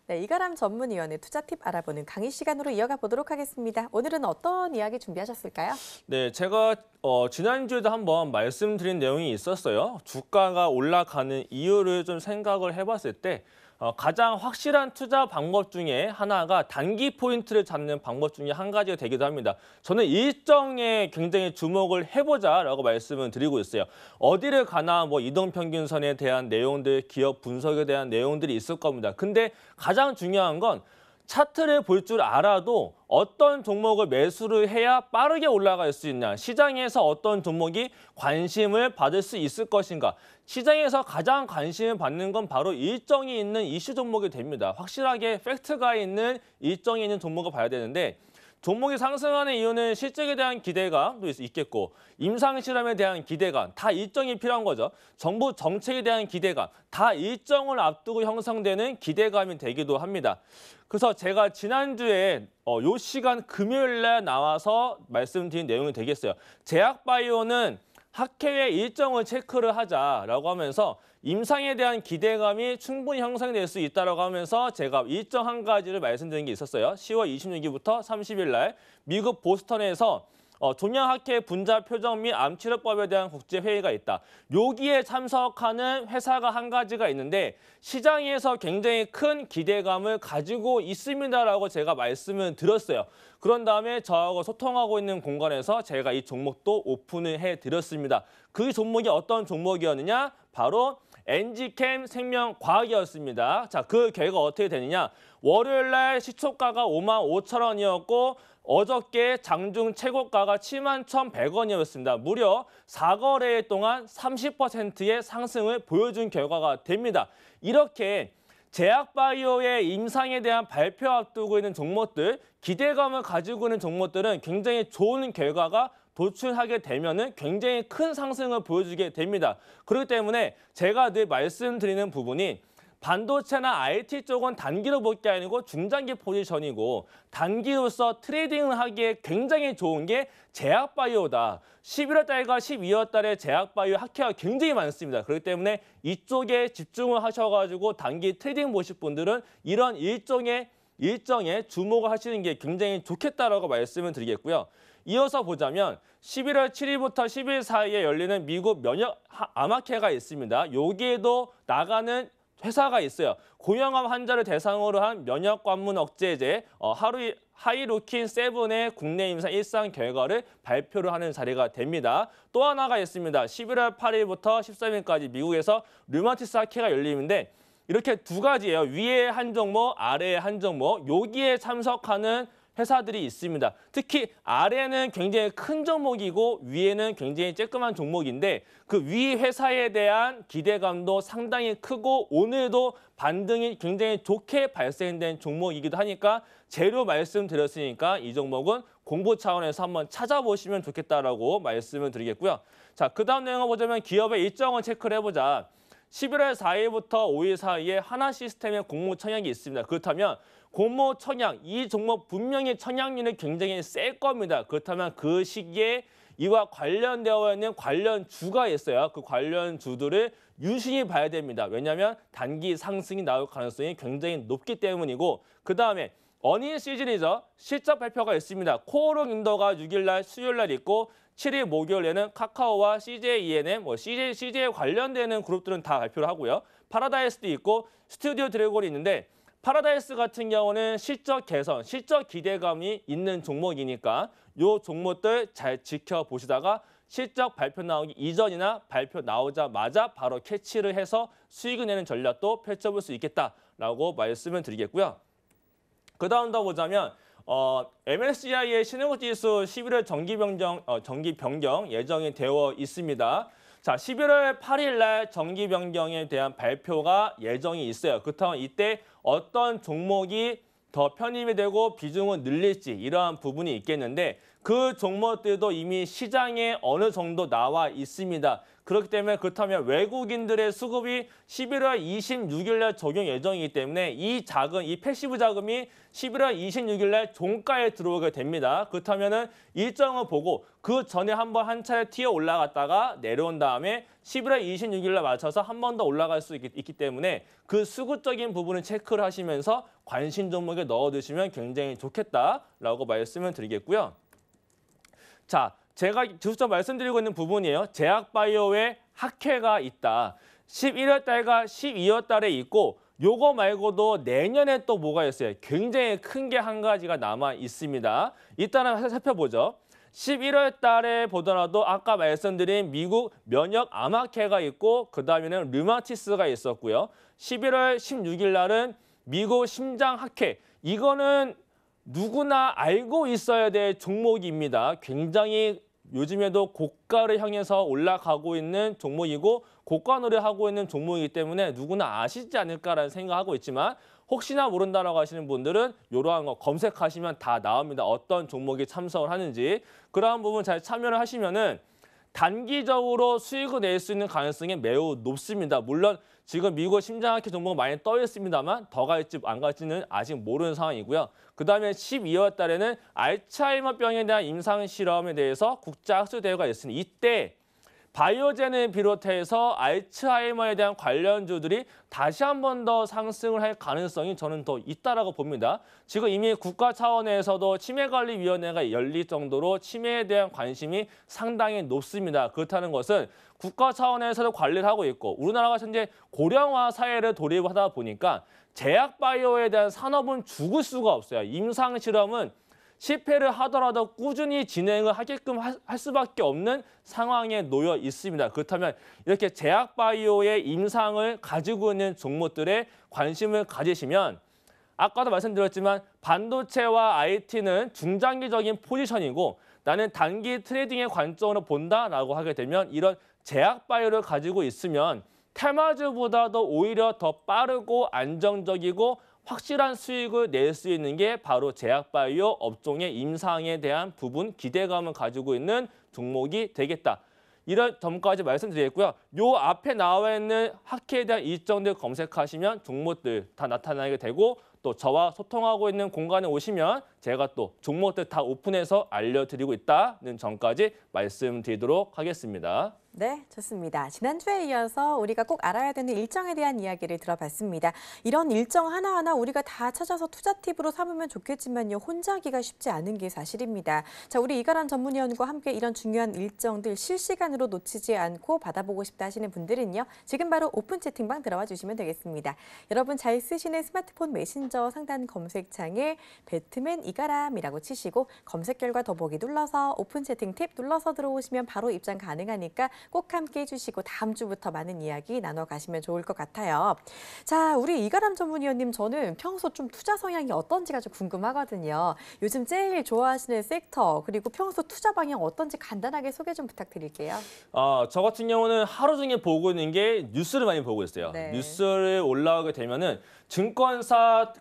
네, 이가람 전문위원의 투자 팁 알아보는 강의 시간으로 이어가 보도록 하겠습니다. 오늘은 어떤 이야기 준비하셨을까요? 네, 제가 지난주에도 한번 말씀드린 내용이 있었어요. 주가가 올라가는 이유를 좀 생각을 해봤을 때 가장 확실한 투자 방법 중에 하나가 단기 포인트를 잡는 방법 중에 한 가지가 되기도 합니다. 저는 일정에 굉장히 주목을 해보자라고 말씀을 드리고 있어요. 어디를 가나 뭐 이동평균선에 대한 내용들, 기업 분석에 대한 내용들이 있을 겁니다. 근데 가장 중요한 건 차트를 볼 줄 알아도 어떤 종목을 매수를 해야 빠르게 올라갈 수 있냐, 시장에서 어떤 종목이 관심을 받을 수 있을 것인가. 시장에서 가장 관심을 받는 건 바로 일정이 있는 이슈 종목이 됩니다. 확실하게 팩트가 있는 일정이 있는 종목을 봐야 되는데 종목이 상승하는 이유는 실적에 대한 기대감도 있겠고 임상실험에 대한 기대감, 다 일정이 필요한 거죠. 정부 정책에 대한 기대감, 다 일정을 앞두고 형성되는 기대감이 되기도 합니다. 그래서 제가 지난주에 요 시간 금요일에 나와서 말씀드린 내용이 되겠어요. 제약바이오는 학회의 일정을 체크를 하자라고 하면서 임상에 대한 기대감이 충분히 형성될 수 있다고 하면서 제가 일정 한 가지를 말씀드린 게 있었어요. 10월 26일부터 30일 날 미국 보스턴에서 종양학회 분자 표정 및 암치료법에 대한 국제회의가 있다. 여기에 참석하는 회사가 한 가지가 있는데 시장에서 굉장히 큰 기대감을 가지고 있습니다라고 제가 말씀을 드렸어요. 그런 다음에 저하고 소통하고 있는 공간에서 제가 이 종목도 오픈을 해드렸습니다. 그 종목이 어떤 종목이었느냐? 바로 엔지캠 생명과학이었습니다. 자, 그 결과 어떻게 되느냐? 월요일 날 시초가가 55,000원이었고 어저께 장중 최고가가 71,100원이었습니다. 무려 4거래일 동안 30%의 상승을 보여준 결과가 됩니다. 이렇게 제약바이오의 임상에 대한 발표 앞두고 있는 종목들, 기대감을 가지고 있는 종목들은 굉장히 좋은 결과가 도출하게 되면은 굉장히 큰 상승을 보여주게 됩니다. 그렇기 때문에 제가 늘 말씀드리는 부분이 반도체나 IT 쪽은 단기로 볼 게 아니고 중장기 포지션이고 단기로서 트레이딩을 하기에 굉장히 좋은 게 제약바이오다. 11월 달과 12월 달에 제약바이오 학회가 굉장히 많습니다. 그렇기 때문에 이쪽에 집중을 하셔가지고 단기 트레이딩 보실 분들은 이런 일정에 주목을 하시는 게 굉장히 좋겠다라고 말씀을 드리겠고요. 이어서 보자면 11월 7일부터 10일 사이에 열리는 미국 면역 암학회가 있습니다. 여기에도 나가는 회사가 있어요. 고령암 환자를 대상으로 한 면역 관문 억제제 하이루킨 7의 국내 임상 일상 결과를 발표를 하는 자리가 됩니다. 또 하나가 있습니다. 11월 8일부터 13일까지 미국에서 류마티스 학회가 열리는데 이렇게 두 가지예요. 위에 한 종목, 아래에 한 종목. 여기에 참석하는 회사들이 있습니다. 특히 아래는 굉장히 큰 종목이고 위에는 굉장히 쬐끄만 종목인데 그 위 회사에 대한 기대감도 상당히 크고 오늘도 반등이 굉장히 좋게 발생된 종목이기도 하니까 재료 말씀드렸으니까 이 종목은 공부 차원에서 한번 찾아보시면 좋겠다라고 말씀을 드리겠고요. 자, 그 다음 내용을 보자면 기업의 일정을 체크를 해보자. 11월 4일부터 5일 사이에 하나시스템의 공모 청약이 있습니다. 그렇다면 공모 청약, 이 종목 분명히 청약률이 굉장히 셀 겁니다. 그렇다면 그 시기에 이와 관련되어 있는 관련 주가 있어요. 그 관련 주들을 유심히 봐야 됩니다. 왜냐하면 단기 상승이 나올 가능성이 굉장히 높기 때문이고 그 다음에 어닝 시즌이죠. 실적 발표가 있습니다. 코오롱 인도가 6일 날 수요일 날 있고 7일 목요일에는 카카오와 CJ CJ에 관련되는 그룹들은 다 발표를 하고요. 파라다이스도 있고 스튜디오 드래곤이 있는데 파라다이스 같은 경우는 실적 개선, 실적 기대감이 있는 종목이니까 이 종목들 잘 지켜보시다가 실적 발표 나오기 이전이나 발표 나오자마자 바로 캐치를 해서 수익을 내는 전략도 펼쳐볼 수 있겠다라고 말씀을 드리겠고요. 그 다음 더 보자면 MSCI의 신흥국지수 11월 정기 변경 예정이 되어 있습니다. 자, 11월 8일 날 정기 변경에 대한 발표가 예정이 있어요. 그렇다면 이때 어떤 종목이 더 편입이 되고 비중을 늘릴지 이러한 부분이 있겠는데 그 종목들도 이미 시장에 어느 정도 나와 있습니다. 그렇기 때문에 그렇다면 외국인들의 수급이 11월 26일 날 적용 예정이기 때문에 이 패시브 자금이 11월 26일 날 종가에 들어오게 됩니다. 그렇다면은 일정을 보고 그 전에 한번 한 차례 튀어 올라갔다가 내려온 다음에 11월 26일 날 맞춰서 한 번 더 올라갈 수 있기 때문에 그 수급적인 부분을 체크를 하시면서 관심 종목에 넣어두시면 굉장히 좋겠다라고 말씀을 드리겠고요. 자, 제가 계속 말씀드리고 있는 부분이에요. 제약바이오의 학회가 있다. 11월 달과 12월 달에 있고 요거 말고도 내년에 또 뭐가 있어요? 굉장히 큰 게 한 가지가 남아 있습니다. 일단은 살펴보죠. 11월 달에 보더라도 아까 말씀드린 미국 면역 암학회가 있고 그다음에는 류마티스가 있었고요. 11월 16일 날은 미국 심장학회. 이거는 누구나 알고 있어야 될 종목입니다. 굉장히 요즘에도 고가를 향해서 올라가고 있는 종목이고 고가 노래하고 있는 종목이기 때문에 누구나 아시지 않을까라는 생각하고 있지만 혹시나 모른다라고 하시는 분들은 이러한 거 검색하시면 다 나옵니다. 어떤 종목이 참석을 하는지. 그러한 부분 잘 참여를 하시면은 단기적으로 수익을 낼 수 있는 가능성이 매우 높습니다. 물론 지금 미국 심장학회 종목 많이 떠 있습니다만 더 갈지 안 갈지는 아직 모르는 상황이고요. 그다음에 12월 달에는 알츠하이머병에 대한 임상 실험에 대해서 국제학술대회가 있으니 이때 바이오젠을 비롯해서 알츠하이머에 대한 관련주들이 다시 한 번 더 상승을 할 가능성이 저는 더 있다라고 봅니다. 지금 이미 국가 차원에서도 치매관리위원회가 열릴 정도로 치매에 대한 관심이 상당히 높습니다. 그렇다는 것은 국가 차원에서도 관리를 하고 있고 우리나라가 현재 고령화 사회를 도입하다 보니까 제약바이오에 대한 산업은 죽을 수가 없어요. 임상실험은 실패를 하더라도 꾸준히 진행을 하게끔 할 수밖에 없는 상황에 놓여 있습니다. 그렇다면 이렇게 제약바이오의 임상을 가지고 있는 종목들에 관심을 가지시면 아까도 말씀드렸지만 반도체와 IT는 중장기적인 포지션이고 나는 단기 트레이딩의 관점으로 본다라고 하게 되면 이런 제약바이오를 가지고 있으면 테마주보다도 오히려 더 빠르고 안정적이고 확실한 수익을 낼 수 있는 게 바로 제약바이오 업종의 임상에 대한 부분 기대감을 가지고 있는 종목이 되겠다. 이런 점까지 말씀드리겠고요. 요 앞에 나와 있는 학회에 대한 일정들 검색하시면 종목들 다 나타나게 되고 또 저와 소통하고 있는 공간에 오시면 제가 또 종목들 다 오픈해서 알려드리고 있다는 점까지 말씀드리도록 하겠습니다. 네, 좋습니다. 지난주에 이어서 우리가 꼭 알아야 되는 일정에 대한 이야기를 들어봤습니다. 이런 일정 하나하나 우리가 다 찾아서 투자 팁으로 삼으면 좋겠지만요. 혼자 하기가 쉽지 않은 게 사실입니다. 자, 우리 이가람 전문위원과 함께 이런 중요한 일정들 실시간으로 놓치지 않고 받아보고 싶다 하시는 분들은요. 지금 바로 오픈 채팅방 들어와 주시면 되겠습니다. 여러분 잘 쓰시는 스마트폰 메신저 상단 검색창에 배트맨 이가람이라고 치시고 검색 결과 더보기 눌러서 오픈 채팅 팁 눌러서 들어오시면 바로 입장 가능하니까 꼭 함께 해주시고 다음 주부터 많은 이야기 나눠가시면 좋을 것 같아요. 자, 우리 이가람 전문위원님, 저는 평소 좀 투자 성향이 어떤지가 좀 궁금하거든요. 요즘 제일 좋아하시는 섹터 그리고 평소 투자 방향 어떤지 간단하게 소개 좀 부탁드릴게요. 저 같은 경우는 하루 종일 보고 있는 게 뉴스를 많이 보고 있어요. 네. 뉴스를 올라오게 되면은 증권사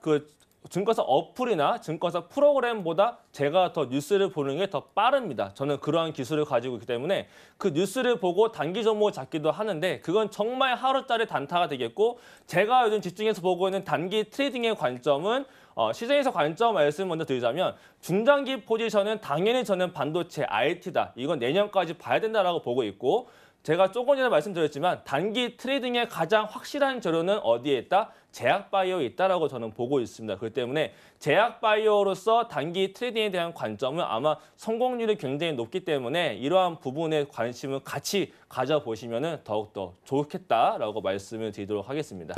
어플이나 증권사 프로그램보다 제가 더 뉴스를 보는 게 더 빠릅니다. 저는 그러한 기술을 가지고 있기 때문에 그 뉴스를 보고 단기 종목을 잡기도 하는데 그건 정말 하루짜리 단타가 되겠고 제가 요즘 집중해서 보고 있는 단기 트레이딩의 관점은 시장에서 관점 말씀 먼저 드리자면 중장기 포지션은 당연히 저는 반도체, IT다. 이건 내년까지 봐야 된다라고 보고 있고 제가 조금 전에 말씀드렸지만 단기 트레이딩의 가장 확실한 재료는 어디에 있다? 제약바이오에 있다라고 저는 보고 있습니다. 그렇기 때문에 제약바이오로서 단기 트레이딩에 대한 관점은 아마 성공률이 굉장히 높기 때문에 이러한 부분에 관심을 같이 가져보시면 더욱더 좋겠다라고 말씀을 드리도록 하겠습니다.